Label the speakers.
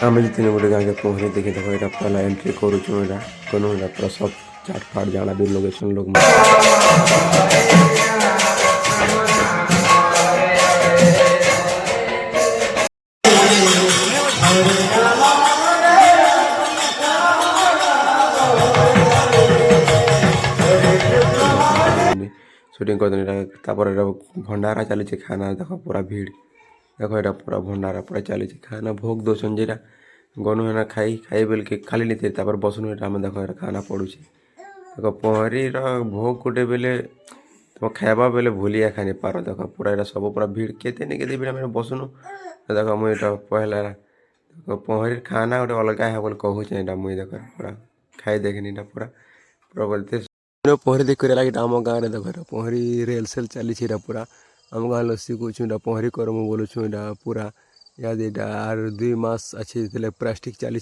Speaker 1: आम जितने गोटे गाँव के पहरे देखे देख यहाँ पहला एंट्री करूँ यहाँ कौन यहाँ पूरा सब चाट फाट जाना भी लोकेशन लोग शूटिंग कर भंडारा चली खाना देख पूरा भीड़ देख यहाँ पूरा भंडारा पूरा चली खाना भोग दौन जेटा गनु है खाई खाई बेल के खाली नहीं थे बसनु यहाँ आम देख खाना पड़ू देख पहरी भोग गोटे बेले तुम खाइबा बेले भूलिया खाई नहीं पार देख पूरा यहाँ सब पूरा भीड़ केते नहीं केते भीड़ बसनु देख मुझे पहला देख पहरी खाना गोटे अलग है बोले कहूँ मुझे देख पूरा खाई देखनी पूरा पूरा बोलते पहरी देख लगे आम गाँव में देख पहरी रेल सेल चली पूरा आम गाँव लसी कूचुँ पहरी कर बोलूँ पूरा याद यहाँ 2 मास अच्छी प्लास्टिक चली